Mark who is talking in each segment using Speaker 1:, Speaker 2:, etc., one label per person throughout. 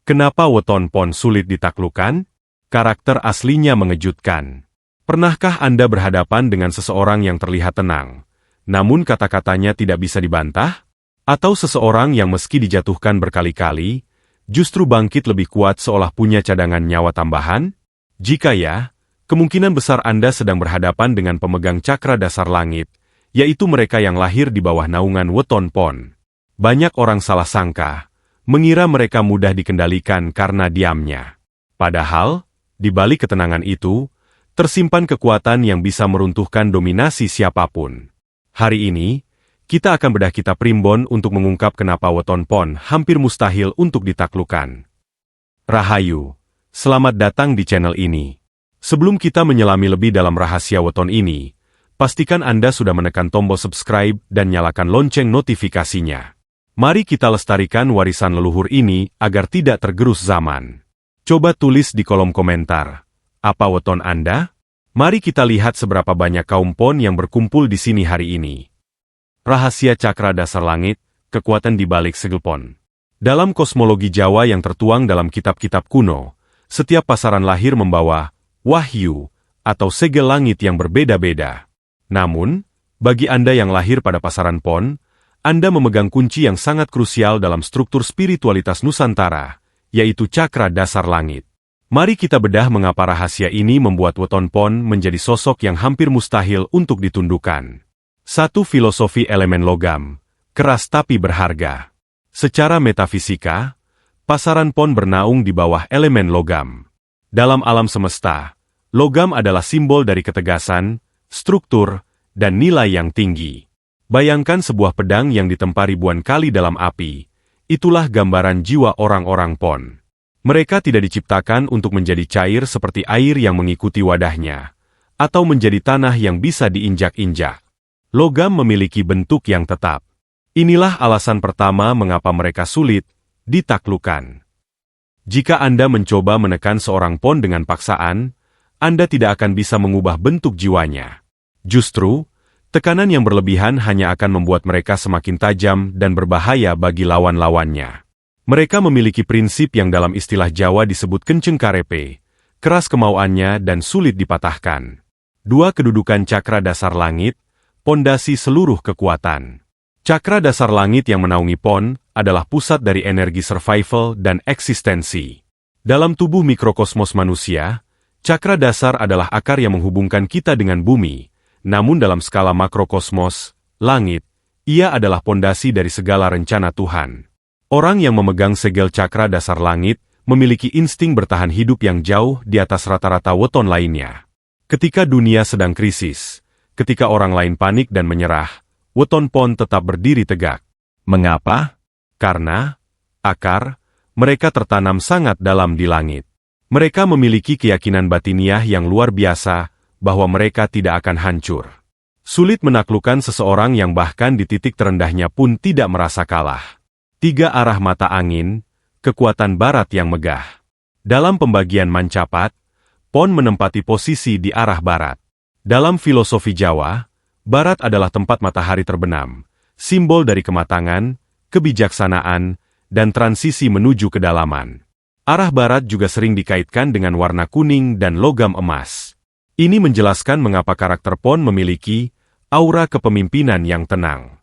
Speaker 1: Kenapa Weton Pon sulit ditaklukkan? Karakter aslinya mengejutkan. Pernahkah Anda berhadapan dengan seseorang yang terlihat tenang, namun kata-katanya tidak bisa dibantah? Atau seseorang yang meski dijatuhkan berkali-kali, justru bangkit lebih kuat seolah punya cadangan nyawa tambahan? Jika ya, kemungkinan besar Anda sedang berhadapan dengan pemegang cakra dasar langit, yaitu mereka yang lahir di bawah naungan Weton Pon. Banyak orang salah sangka, mengira mereka mudah dikendalikan karena diamnya. Padahal, di balik ketenangan itu, tersimpan kekuatan yang bisa meruntuhkan dominasi siapapun. Hari ini, kita akan bedah kitab Primbon untuk mengungkap kenapa Weton Pon hampir mustahil untuk ditaklukkan. Rahayu, selamat datang di channel ini. Sebelum kita menyelami lebih dalam rahasia Weton ini, pastikan Anda sudah menekan tombol subscribe dan nyalakan lonceng notifikasinya. Mari kita lestarikan warisan leluhur ini agar tidak tergerus zaman. Coba tulis di kolom komentar, apa weton Anda? Mari kita lihat seberapa banyak kaum Pon yang berkumpul di sini hari ini. Rahasia cakra dasar langit, kekuatan di balik segel Pon. Dalam kosmologi Jawa yang tertuang dalam kitab-kitab kuno, setiap pasaran lahir membawa wahyu atau segel langit yang berbeda-beda. Namun, bagi Anda yang lahir pada pasaran Pon, Anda memegang kunci yang sangat krusial dalam struktur spiritualitas Nusantara, yaitu cakra dasar langit. Mari kita bedah mengapa rahasia ini membuat Weton Pon menjadi sosok yang hampir mustahil untuk ditundukkan. 1. Filosofi elemen logam, keras tapi berharga. Secara metafisika, pasaran Pon bernaung di bawah elemen logam. Dalam alam semesta, logam adalah simbol dari ketegasan, struktur, dan nilai yang tinggi. Bayangkan sebuah pedang yang ditempa ribuan kali dalam api. Itulah gambaran jiwa orang-orang Pon. Mereka tidak diciptakan untuk menjadi cair seperti air yang mengikuti wadahnya, atau menjadi tanah yang bisa diinjak-injak. Logam memiliki bentuk yang tetap. Inilah alasan pertama mengapa mereka sulit ditaklukkan. Jika Anda mencoba menekan seorang Pon dengan paksaan, Anda tidak akan bisa mengubah bentuk jiwanya. Justru, tekanan yang berlebihan hanya akan membuat mereka semakin tajam dan berbahaya bagi lawan-lawannya. Mereka memiliki prinsip yang dalam istilah Jawa disebut kenceng karepe, keras kemauannya dan sulit dipatahkan. 2. Kedudukan cakra dasar langit, pondasi seluruh kekuatan. Cakra dasar langit yang menaungi Pon adalah pusat dari energi survival dan eksistensi. Dalam tubuh mikrokosmos manusia, cakra dasar adalah akar yang menghubungkan kita dengan bumi. Namun dalam skala makrokosmos, langit, ia adalah pondasi dari segala rencana Tuhan. Orang yang memegang segel cakra dasar langit memiliki insting bertahan hidup yang jauh di atas rata-rata weton lainnya. Ketika dunia sedang krisis, ketika orang lain panik dan menyerah, Weton Pon tetap berdiri tegak. Mengapa? Karena akar mereka tertanam sangat dalam di langit. Mereka memiliki keyakinan batiniah yang luar biasa bahwa mereka tidak akan hancur. Sulit menaklukkan seseorang yang bahkan di titik terendahnya pun tidak merasa kalah. 3. Arah mata angin, kekuatan barat yang megah. Dalam pembagian mancapat, Pon menempati posisi di arah barat. Dalam filosofi Jawa, barat adalah tempat matahari terbenam, simbol dari kematangan, kebijaksanaan, dan transisi menuju kedalaman. Arah barat juga sering dikaitkan dengan warna kuning dan logam emas. Ini menjelaskan mengapa karakter Pon memiliki aura kepemimpinan yang tenang.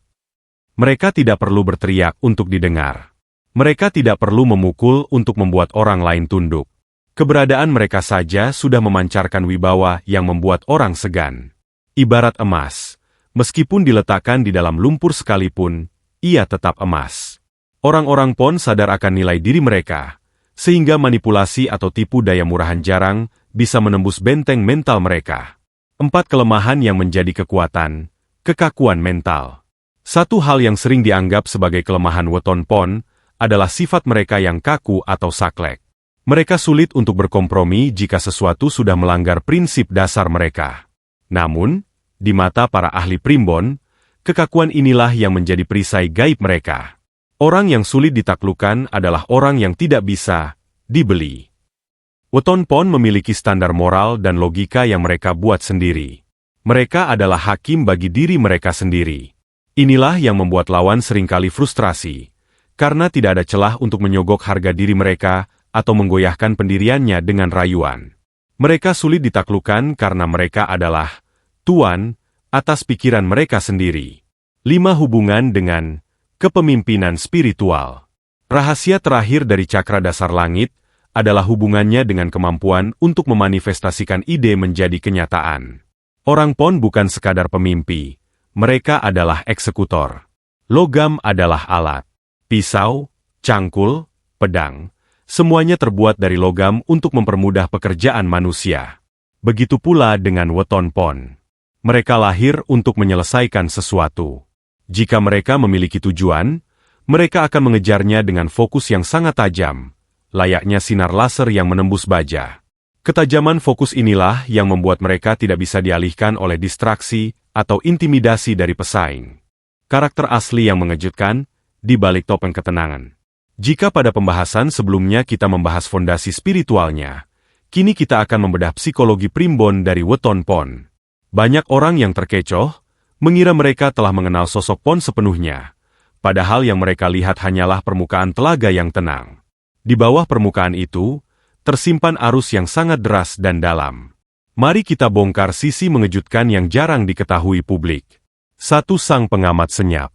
Speaker 1: Mereka tidak perlu berteriak untuk didengar. Mereka tidak perlu memukul untuk membuat orang lain tunduk. Keberadaan mereka saja sudah memancarkan wibawa yang membuat orang segan. Ibarat emas, meskipun diletakkan di dalam lumpur sekalipun, ia tetap emas. Orang-orang Pon sadar akan nilai diri mereka, sehingga manipulasi atau tipu daya murahan jarang bisa menembus benteng mental mereka. 4. Kelemahan yang menjadi kekuatan, kekakuan mental. Satu hal yang sering dianggap sebagai kelemahan Weton Pon adalah sifat mereka yang kaku atau saklek. Mereka sulit untuk berkompromi jika sesuatu sudah melanggar prinsip dasar mereka. Namun, di mata para ahli primbon, kekakuan inilah yang menjadi perisai gaib mereka. Orang yang sulit ditaklukkan adalah orang yang tidak bisa dibeli. Weton Pon memiliki standar moral dan logika yang mereka buat sendiri. Mereka adalah hakim bagi diri mereka sendiri. Inilah yang membuat lawan seringkali frustrasi, karena tidak ada celah untuk menyogok harga diri mereka atau menggoyahkan pendiriannya dengan rayuan. Mereka sulit ditaklukkan karena mereka adalah tuan atas pikiran mereka sendiri. 5. Hubungan dengan kepemimpinan spiritual. Rahasia terakhir dari cakra dasar langit adalah hubungannya dengan kemampuan untuk memanifestasikan ide menjadi kenyataan. Orang pon bukan sekadar pemimpi, mereka adalah eksekutor. Logam adalah alat. Pisau, cangkul, pedang, semuanya terbuat dari logam untuk mempermudah pekerjaan manusia. Begitu pula dengan weton pon. Mereka lahir untuk menyelesaikan sesuatu. Jika mereka memiliki tujuan, mereka akan mengejarnya dengan fokus yang sangat tajam, layaknya sinar laser yang menembus baja. Ketajaman fokus inilah yang membuat mereka tidak bisa dialihkan oleh distraksi atau intimidasi dari pesaing. Karakter asli yang mengejutkan di balik topeng ketenangan. Jika pada pembahasan sebelumnya kita membahas fondasi spiritualnya, kini kita akan membedah psikologi primbon dari weton pon. Banyak orang yang terkecoh, mengira mereka telah mengenal sosok pon sepenuhnya, padahal yang mereka lihat hanyalah permukaan telaga yang tenang. Di bawah permukaan itu, tersimpan arus yang sangat deras dan dalam. Mari kita bongkar sisi mengejutkan yang jarang diketahui publik. 1. Sang pengamat senyap.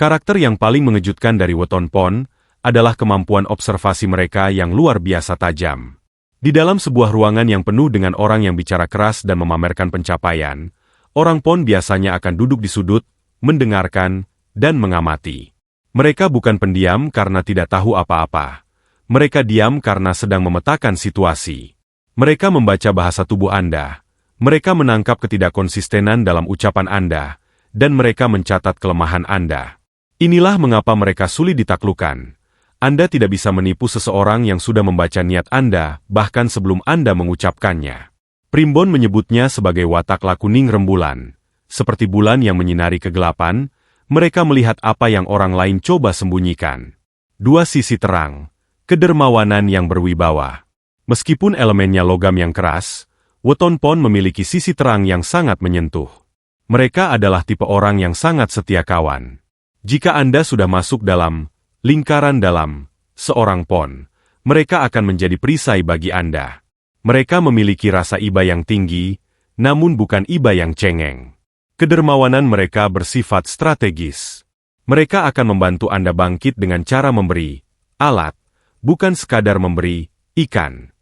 Speaker 1: Karakter yang paling mengejutkan dari weton pon adalah kemampuan observasi mereka yang luar biasa tajam. Di dalam sebuah ruangan yang penuh dengan orang yang bicara keras dan memamerkan pencapaian, orang pon biasanya akan duduk di sudut, mendengarkan, dan mengamati. Mereka bukan pendiam karena tidak tahu apa-apa. Mereka diam karena sedang memetakan situasi. Mereka membaca bahasa tubuh Anda. Mereka menangkap ketidakkonsistenan dalam ucapan Anda, dan mereka mencatat kelemahan Anda. Inilah mengapa mereka sulit ditaklukkan. Anda tidak bisa menipu seseorang yang sudah membaca niat Anda, bahkan sebelum Anda mengucapkannya. Primbon menyebutnya sebagai watak lakuning rembulan. Seperti bulan yang menyinari kegelapan, mereka melihat apa yang orang lain coba sembunyikan. 2. Sisi terang. Kedermawanan yang berwibawa. Meskipun elemennya logam yang keras, weton pon memiliki sisi terang yang sangat menyentuh. Mereka adalah tipe orang yang sangat setia kawan. Jika Anda sudah masuk dalam lingkaran dalam seorang pon, mereka akan menjadi perisai bagi Anda. Mereka memiliki rasa iba yang tinggi, namun bukan iba yang cengeng. Kedermawanan mereka bersifat strategis. Mereka akan membantu Anda bangkit dengan cara memberi alat, bukan sekadar memberi ikan.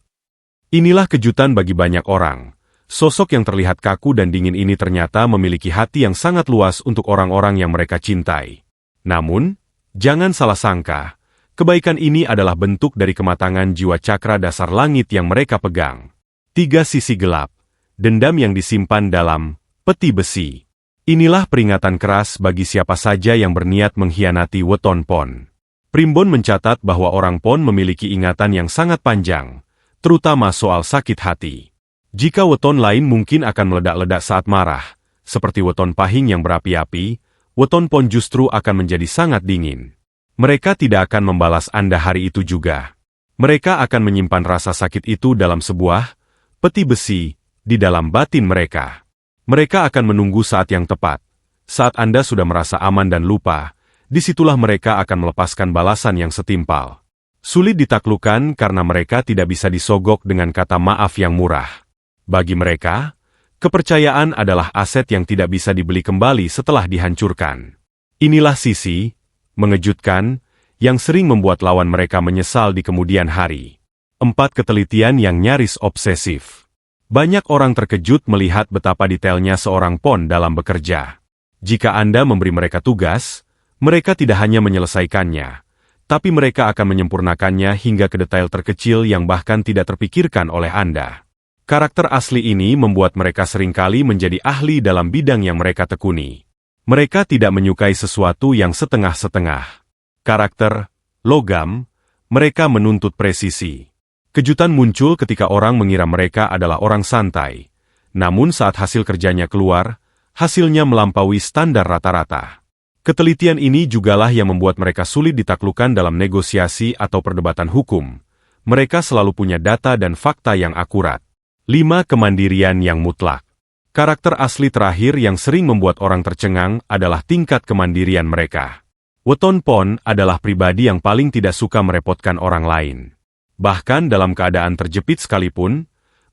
Speaker 1: Inilah kejutan bagi banyak orang. Sosok yang terlihat kaku dan dingin ini ternyata memiliki hati yang sangat luas untuk orang-orang yang mereka cintai. Namun, jangan salah sangka, kebaikan ini adalah bentuk dari kematangan jiwa cakra dasar langit yang mereka pegang. 3. Sisi gelap. Dendam yang disimpan dalam peti besi. Inilah peringatan keras bagi siapa saja yang berniat mengkhianati weton pon. Primbon mencatat bahwa orang pon memiliki ingatan yang sangat panjang, terutama soal sakit hati. Jika weton lain mungkin akan meledak-ledak saat marah, seperti weton pahing yang berapi-api, weton pon justru akan menjadi sangat dingin. Mereka tidak akan membalas Anda hari itu juga. Mereka akan menyimpan rasa sakit itu dalam sebuah peti besi di dalam batin mereka. Mereka akan menunggu saat yang tepat. Saat Anda sudah merasa aman dan lupa, disitulah mereka akan melepaskan balasan yang setimpal. Sulit ditaklukkan karena mereka tidak bisa disogok dengan kata maaf yang murah. Bagi mereka, kepercayaan adalah aset yang tidak bisa dibeli kembali setelah dihancurkan. Inilah sisi mengejutkan yang sering membuat lawan mereka menyesal di kemudian hari. 4. Ketelitian yang nyaris obsesif. Banyak orang terkejut melihat betapa detailnya seorang pon dalam bekerja. Jika Anda memberi mereka tugas, mereka tidak hanya menyelesaikannya, tapi mereka akan menyempurnakannya hingga ke detail terkecil yang bahkan tidak terpikirkan oleh Anda. Karakter asli ini membuat mereka seringkali menjadi ahli dalam bidang yang mereka tekuni. Mereka tidak menyukai sesuatu yang setengah-setengah. Karakter logam, mereka menuntut presisi. Kejutan muncul ketika orang mengira mereka adalah orang santai. Namun saat hasil kerjanya keluar, hasilnya melampaui standar rata-rata. Ketelitian ini jugalah yang membuat mereka sulit ditaklukkan dalam negosiasi atau perdebatan hukum. Mereka selalu punya data dan fakta yang akurat. 5. Kemandirian yang mutlak. Karakter asli terakhir yang sering membuat orang tercengang adalah tingkat kemandirian mereka. Weton pon adalah pribadi yang paling tidak suka merepotkan orang lain. Bahkan dalam keadaan terjepit sekalipun,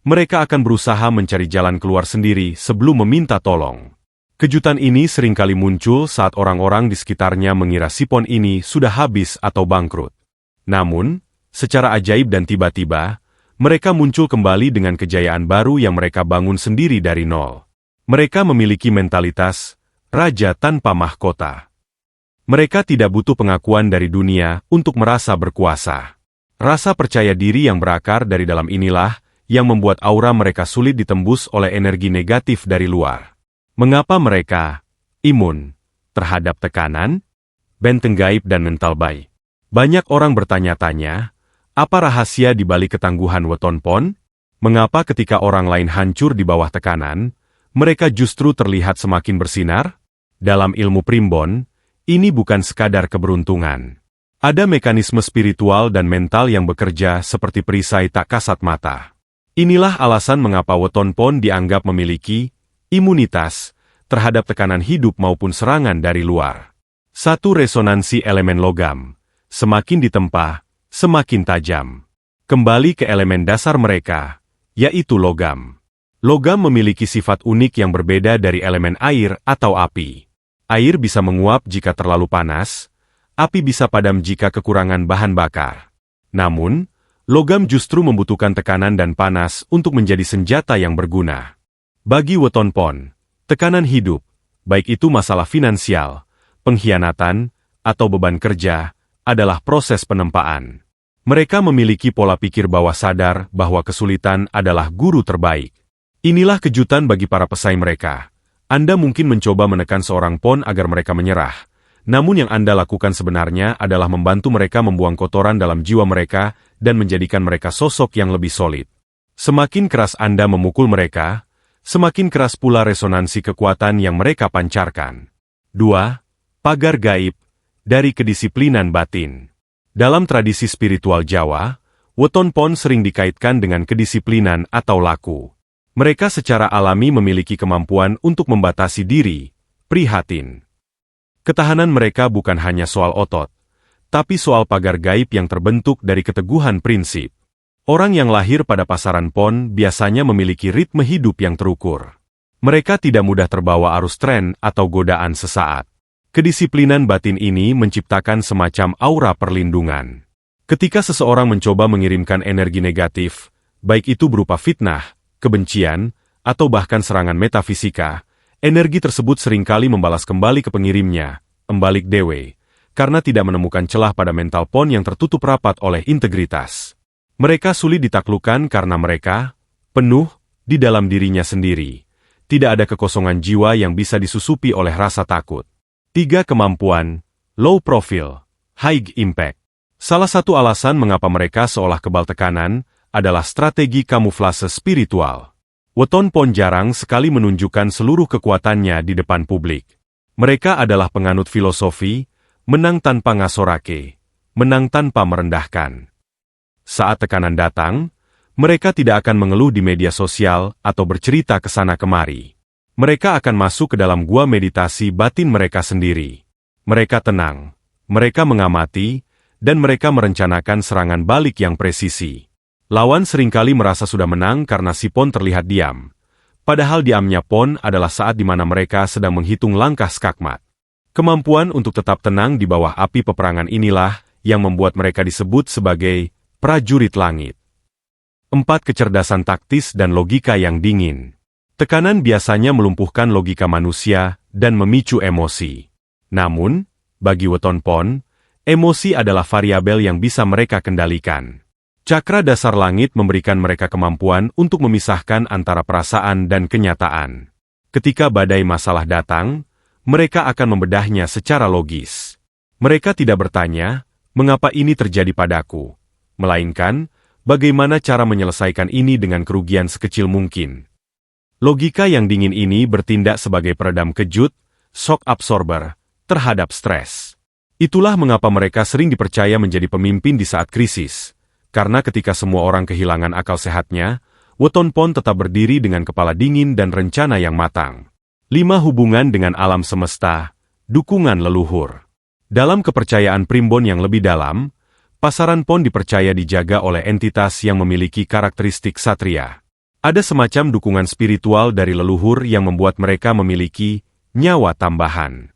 Speaker 1: mereka akan berusaha mencari jalan keluar sendiri sebelum meminta tolong. Kejutan ini seringkali muncul saat orang-orang di sekitarnya mengira Sipon ini sudah habis atau bangkrut. Namun, secara ajaib dan tiba-tiba, mereka muncul kembali dengan kejayaan baru yang mereka bangun sendiri dari nol. Mereka memiliki mentalitas raja tanpa mahkota. Mereka tidak butuh pengakuan dari dunia untuk merasa berkuasa. Rasa percaya diri yang berakar dari dalam inilah yang membuat aura mereka sulit ditembus oleh energi negatif dari luar. Mengapa mereka imun terhadap tekanan, benteng gaib dan mental baik? Banyak orang bertanya-tanya, apa rahasia di balik ketangguhan Weton Pon? Mengapa ketika orang lain hancur di bawah tekanan, mereka justru terlihat semakin bersinar? Dalam ilmu primbon, ini bukan sekadar keberuntungan. Ada mekanisme spiritual dan mental yang bekerja seperti perisai tak kasat mata. Inilah alasan mengapa Weton Pon dianggap memiliki imunitas terhadap tekanan hidup maupun serangan dari luar. Satu resonansi elemen logam. Semakin ditempa, semakin tajam. Kembali ke elemen dasar mereka, yaitu logam. Logam memiliki sifat unik yang berbeda dari elemen air atau api. Air bisa menguap jika terlalu panas, api bisa padam jika kekurangan bahan bakar. Namun, logam justru membutuhkan tekanan dan panas untuk menjadi senjata yang berguna. Bagi Weton Pon, tekanan hidup, baik itu masalah finansial, pengkhianatan, atau beban kerja, adalah proses penempaan. Mereka memiliki pola pikir bawah sadar bahwa kesulitan adalah guru terbaik. Inilah kejutan bagi para pesaing mereka. Anda mungkin mencoba menekan seorang pon agar mereka menyerah. Namun yang Anda lakukan sebenarnya adalah membantu mereka membuang kotoran dalam jiwa mereka dan menjadikan mereka sosok yang lebih solid. Semakin keras Anda memukul mereka, semakin keras pula resonansi kekuatan yang mereka pancarkan. 2. Pagar gaib dari kedisiplinan batin. Dalam tradisi spiritual Jawa, Weton Pon sering dikaitkan dengan kedisiplinan atau laku. Mereka secara alami memiliki kemampuan untuk membatasi diri, prihatin. Ketahanan mereka bukan hanya soal otot, tapi soal pagar gaib yang terbentuk dari keteguhan prinsip. Orang yang lahir pada pasaran pon biasanya memiliki ritme hidup yang terukur. Mereka tidak mudah terbawa arus tren atau godaan sesaat. Kedisiplinan batin ini menciptakan semacam aura perlindungan. Ketika seseorang mencoba mengirimkan energi negatif, baik itu berupa fitnah, kebencian, atau bahkan serangan metafisika, energi tersebut seringkali membalas kembali ke pengirimnya, embalik dewe, karena tidak menemukan celah pada mental pon yang tertutup rapat oleh integritas. Mereka sulit ditaklukkan karena mereka penuh di dalam dirinya sendiri. Tidak ada kekosongan jiwa yang bisa disusupi oleh rasa takut. 3. Kemampuan, low profile, high impact. Salah satu alasan mengapa mereka seolah kebal tekanan adalah strategi kamuflase spiritual. Weton Pon jarang sekali menunjukkan seluruh kekuatannya di depan publik. Mereka adalah penganut filosofi, menang tanpa ngasorake, menang tanpa merendahkan. Saat tekanan datang, mereka tidak akan mengeluh di media sosial atau bercerita ke sana kemari. Mereka akan masuk ke dalam gua meditasi batin mereka sendiri. Mereka tenang, mereka mengamati, dan mereka merencanakan serangan balik yang presisi. Lawan seringkali merasa sudah menang karena si pon terlihat diam. Padahal diamnya pon adalah saat di mana mereka sedang menghitung langkah skakmat. Kemampuan untuk tetap tenang di bawah api peperangan inilah yang membuat mereka disebut sebagai prajurit langit. 4. Kecerdasan taktis dan logika yang dingin. Tekanan biasanya melumpuhkan logika manusia dan memicu emosi. Namun, bagi Weton Pon, emosi adalah variabel yang bisa mereka kendalikan. Cakra dasar langit memberikan mereka kemampuan untuk memisahkan antara perasaan dan kenyataan. Ketika badai masalah datang, mereka akan membedahnya secara logis. Mereka tidak bertanya, mengapa ini terjadi padaku? Melainkan, bagaimana cara menyelesaikan ini dengan kerugian sekecil mungkin. Logika yang dingin ini bertindak sebagai peredam kejut, shock absorber, terhadap stres. Itulah mengapa mereka sering dipercaya menjadi pemimpin di saat krisis. Karena ketika semua orang kehilangan akal sehatnya, Weton Pon tetap berdiri dengan kepala dingin dan rencana yang matang. 5. Hubungan dengan alam semesta, dukungan leluhur. Dalam kepercayaan primbon yang lebih dalam, Pasaran pon dipercaya dijaga oleh entitas yang memiliki karakteristik satria. Ada semacam dukungan spiritual dari leluhur yang membuat mereka memiliki nyawa tambahan.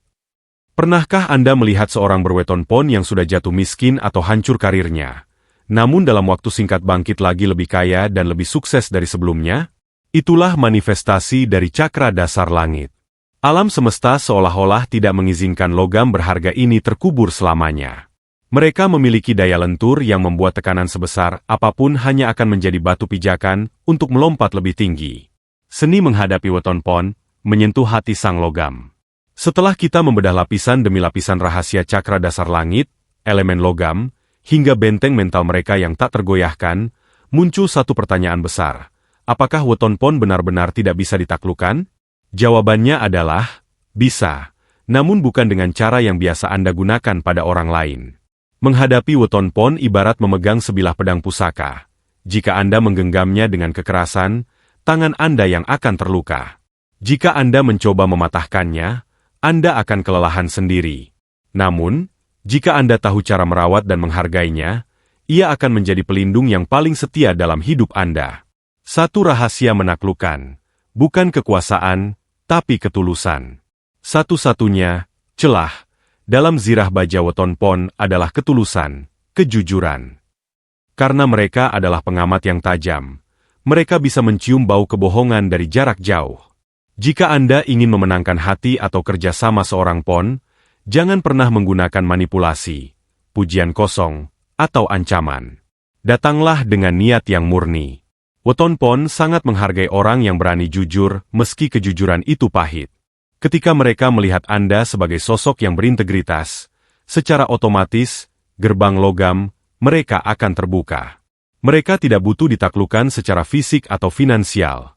Speaker 1: Pernahkah Anda melihat seorang berweton pon yang sudah jatuh miskin atau hancur karirnya, namun dalam waktu singkat bangkit lagi lebih kaya dan lebih sukses dari sebelumnya? Itulah manifestasi dari cakra dasar langit. Alam semesta seolah-olah tidak mengizinkan logam berharga ini terkubur selamanya. Mereka memiliki daya lentur yang membuat tekanan sebesar apapun hanya akan menjadi batu pijakan untuk melompat lebih tinggi. Seni menghadapi weton pon, menyentuh hati sang logam. Setelah kita membedah lapisan demi lapisan rahasia cakra dasar langit, elemen logam, hingga benteng mental mereka yang tak tergoyahkan, muncul satu pertanyaan besar. Apakah weton pon benar-benar tidak bisa ditaklukkan? Jawabannya adalah, bisa, namun bukan dengan cara yang biasa Anda gunakan pada orang lain. Menghadapi weton pon ibarat memegang sebilah pedang pusaka. Jika Anda menggenggamnya dengan kekerasan, tangan Anda yang akan terluka. Jika Anda mencoba mematahkannya, Anda akan kelelahan sendiri. Namun, jika Anda tahu cara merawat dan menghargainya, ia akan menjadi pelindung yang paling setia dalam hidup Anda. Satu rahasia menaklukkan, bukan kekuasaan, tapi ketulusan. Satu-satunya celah dalam zirah baja weton pon adalah ketulusan, kejujuran. Karena mereka adalah pengamat yang tajam, mereka bisa mencium bau kebohongan dari jarak jauh. Jika Anda ingin memenangkan hati atau kerjasama seorang pon, jangan pernah menggunakan manipulasi, pujian kosong, atau ancaman. Datanglah dengan niat yang murni. Weton pon sangat menghargai orang yang berani jujur meski kejujuran itu pahit. Ketika mereka melihat Anda sebagai sosok yang berintegritas, secara otomatis, gerbang logam, mereka akan terbuka. Mereka tidak butuh ditaklukkan secara fisik atau finansial.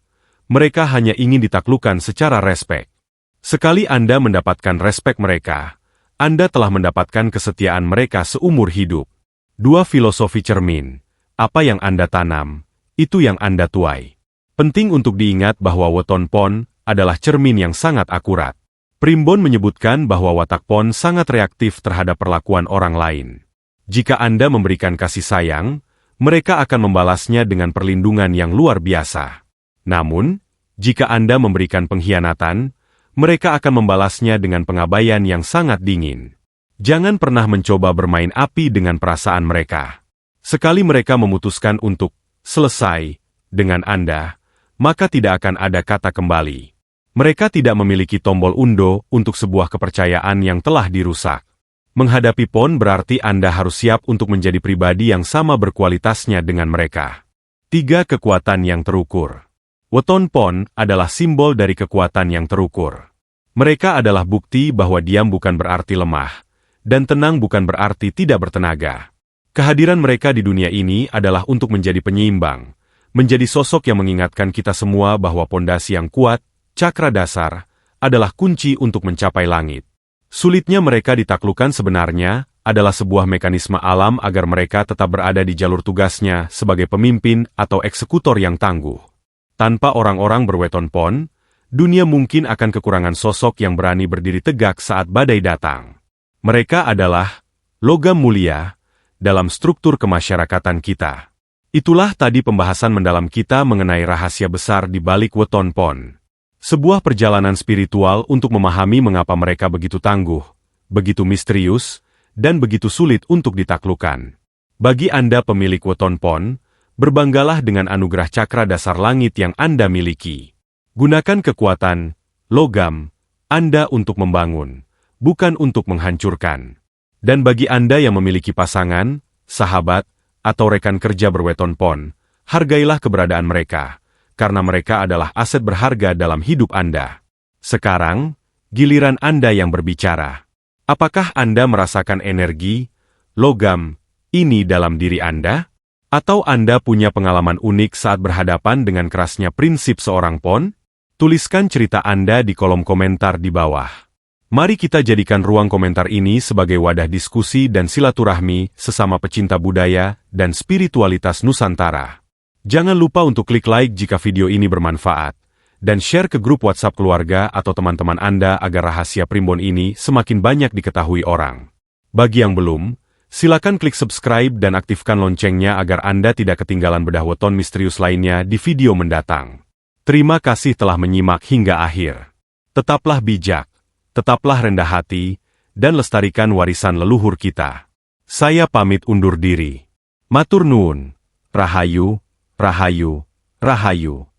Speaker 1: Mereka hanya ingin ditaklukkan secara respek. Sekali Anda mendapatkan respek mereka, Anda telah mendapatkan kesetiaan mereka seumur hidup. Dua filosofi cermin. Apa yang Anda tanam, itu yang Anda tuai. Penting untuk diingat bahwa weton pon adalah cermin yang sangat akurat. Primbon menyebutkan bahwa watak pon sangat reaktif terhadap perlakuan orang lain. Jika Anda memberikan kasih sayang, mereka akan membalasnya dengan perlindungan yang luar biasa. Namun, jika Anda memberikan pengkhianatan, mereka akan membalasnya dengan pengabaian yang sangat dingin. Jangan pernah mencoba bermain api dengan perasaan mereka. Sekali mereka memutuskan untuk selesai dengan Anda, maka tidak akan ada kata kembali. Mereka tidak memiliki tombol undo untuk sebuah kepercayaan yang telah dirusak. Menghadapi pon berarti Anda harus siap untuk menjadi pribadi yang sama berkualitasnya dengan mereka. 3 kekuatan yang terukur. Weton pon adalah simbol dari kekuatan yang terukur. Mereka adalah bukti bahwa diam bukan berarti lemah, dan tenang bukan berarti tidak bertenaga. Kehadiran mereka di dunia ini adalah untuk menjadi penyeimbang, menjadi sosok yang mengingatkan kita semua bahwa pondasi yang kuat, cakra dasar, adalah kunci untuk mencapai langit. Sulitnya mereka ditaklukkan sebenarnya adalah sebuah mekanisme alam agar mereka tetap berada di jalur tugasnya sebagai pemimpin atau eksekutor yang tangguh. Tanpa orang-orang berweton pon, dunia mungkin akan kekurangan sosok yang berani berdiri tegak saat badai datang. Mereka adalah logam mulia dalam struktur kemasyarakatan kita. Itulah tadi pembahasan mendalam kita mengenai rahasia besar di balik weton pon. Sebuah perjalanan spiritual untuk memahami mengapa mereka begitu tangguh, begitu misterius, dan begitu sulit untuk ditaklukkan. Bagi Anda pemilik weton pon, berbanggalah dengan anugerah cakra dasar langit yang Anda miliki. Gunakan kekuatan, logam, Anda untuk membangun, bukan untuk menghancurkan. Dan bagi Anda yang memiliki pasangan, sahabat, atau rekan kerja berweton pon, hargailah keberadaan mereka, karena mereka adalah aset berharga dalam hidup Anda. Sekarang, giliran Anda yang berbicara. Apakah Anda merasakan energi, logam, ini dalam diri Anda? Atau Anda punya pengalaman unik saat berhadapan dengan kerasnya prinsip seorang pon? Tuliskan cerita Anda di kolom komentar di bawah. Mari kita jadikan ruang komentar ini sebagai wadah diskusi dan silaturahmi sesama pecinta budaya dan spiritualitas Nusantara. Jangan lupa untuk klik like jika video ini bermanfaat, dan share ke grup WhatsApp keluarga atau teman-teman Anda agar rahasia primbon ini semakin banyak diketahui orang. Bagi yang belum, Silakan klik subscribe dan aktifkan loncengnya agar Anda tidak ketinggalan bedah weton misterius lainnya di video mendatang. Terima kasih telah menyimak hingga akhir. Tetaplah bijak, tetaplah rendah hati, dan lestarikan warisan leluhur kita. Saya pamit undur diri. Matur nuwun. Rahayu, rahayu, rahayu.